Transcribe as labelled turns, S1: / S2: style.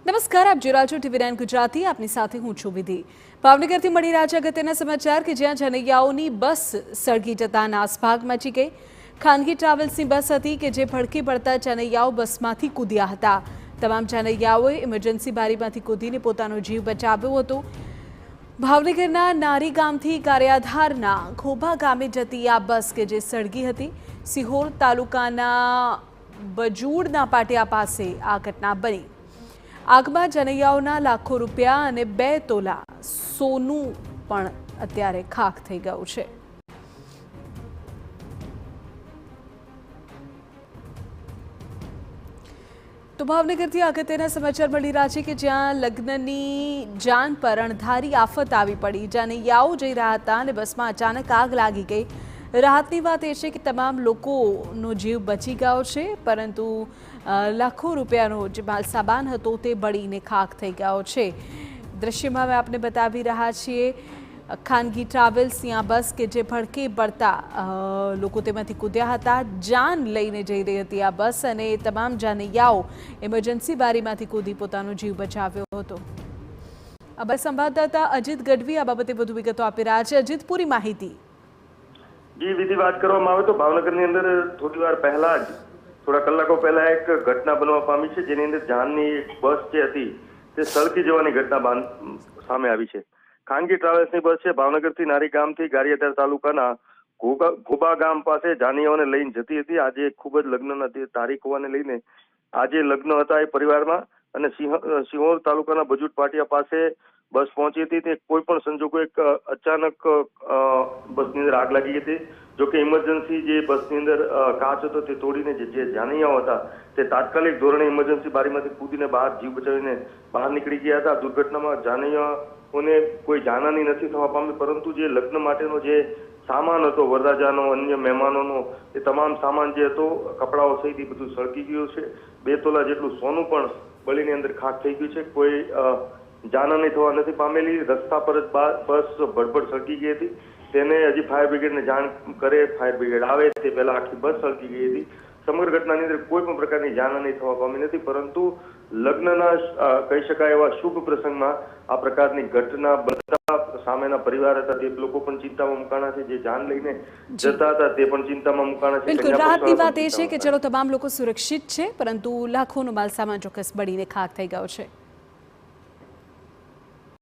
S1: નમસ્કાર, આપ જોઈ રહ્યા છો TV9 ગુજરાતી। આપની સાથે હું છું વિધિ। ભાવનગરથી મળી રહ્યા છે અગત્યના સમાચાર કે જ્યાં જનૈયાઓની બસ સળગી જતા નાસભાગ મચી ગઈ। ખાનગી ટ્રાવેલ્સની બસ હતી કે જે ભડકી પડતા જનૈયાઓ બસમાંથી કૂદ્યા હતા। તમામ જનૈયાઓએ ઇમરજન્સી બારીમાંથી કૂદીને પોતાનો જીવ બચાવ્યો હતો। ભાવનગરના નારી ગામથી ગારિયાધારના ઘોબા ગામે જતી આ બસ કે જે સળગી હતી। સિહોર તાલુકાના બજૂડના પાટિયા પાસે આ ઘટના બની। આગમાં જનૈયાઓના લાખો રૂપિયા અને 2 તોલા સોનું પણ અત્યારે ખાખ થઈ ગયું છે। તો ભાવનગરથી અગત્યના સમાચાર મળી રહ્યા છે કે જ્યાં લગ્નની જાન પર અણધારી આફત આવી પડી। જનૈયાઓ જઈ રહ્યા હતા અને બસમાં અચાનક આગ લાગી ગઈ। રાહતની વાત એ છે કે તમામ લોકોનો જીવ બચી ગયો છે, પરંતુ લાખો રૂપિયાનો જે માલસામાન હતો તે બળીને ખાખ થઈ ગયો છે। દ્રશ્યમાં હવે આપને બતાવી રહ્યા છીએ ખાનગી ટ્રાવેલ્સની આ બસ કે જે ભડકે પડતા લોકો તેમાંથી કૂદ્યા હતા। જાન લઈને જઈ રહી હતી આ બસ અને તમામ જનૈયાઓ ઇમરજન્સી બારીમાંથી કૂદી પોતાનો જીવ બચાવ્યો હતો। અમારા સંવાદદાતા અજીત ગઢવી આ બાબતે વધુ વિગતો આપી રહ્યા છે। અજીત, પૂરી માહિતી।
S2: जी विधि बात કરવામાં આવે તો ભાવનગરની અંદર થોડી વાર પહેલા જ થોડા કલાકો પહેલા એક ઘટના બનવા પામી છે, જેની અંદર જાનની એક બસ જે હતી તે સળગી જવાની ઘટના સામે આવી છે। ખાનગી ટ્રાવેલ્સની બસ છે, ભાવનગરથી નારી ગામથી ગારિયાધાર તાલુકાના ઘોબા ગામ પાસે જાનૈયાઓને લઈને જતી હતી। આજે ખૂબ જ લગ્નના તારીખ હોવાને લઈને આજે લગ્ન હતા એ પરિવારમાં, અને સિહોર તાલુકાના બજૂડ પાટિયા પાસે બસ પહોંચી હતી। તે કોઈ પણ સંજોગો એક અચાનક બસની અંદર આગ લાગી હતી। જો કે ઇમરજન્સી જે બસની અંદર કાચ હતો તે તોડીને જે જાનૈયાઓ હતા તે તાત્કાલિક ધોરણે ઇમરજન્સી બારીમાંથી કૂદીને બહાર જીવ બચાવીને બહાર નીકળી ગયા હતા। દુર્ઘટનામાં જાનૈયાઓને કોઈ જાનહાની નથી થવા પામી, પરંતુ જે લગ્ન માટેનો જે સામાન હતો, વરરાજાનો, અન્ય મહેમાનોનો, એ તમામ સામાન જે હતો કપડાઓ સહિત એ બધું સળગી ગયું છે। 2 તોલા જેટલું સોનું પણ બળીની અંદર ખાખ થઈ ગયું છે। કોઈ જાનહાની થવા નથી પામેલી। રસ્તા પર જ બસ ભડભડ સળગી ગઈ હતી। તેને હજી ફાયર બ્રિગેડને જાણ કરે, ફાયર બ્રિગેડ આવે તે પહેલા આખી બસ સળગી ગઈ હતી। સમગ્ર ઘટનાની અંદર કોઈ પણ પ્રકારની જાનહાની થવા પામી નથી, પરંતુ લગ્નના કહી શકાય એવા શુભ પ્રસંગમાં આ પ્રકારની ઘટના બનતા સામેના પરિવાર હતા તે લોકો પણ ચિંતામાં મુકાણા છે। જે જાન લઈને જતા હતા તે પણ ચિંતામાં મુકાણા છે।
S1: બિલકુલ, રાહતની વાત એ છે કે ચલો તમામ લોકો સુરક્ષિત છે, પરંતુ લાખોનો માલસામાન ચોક્કસ બળીને ખાખ થઈ ગયો છે।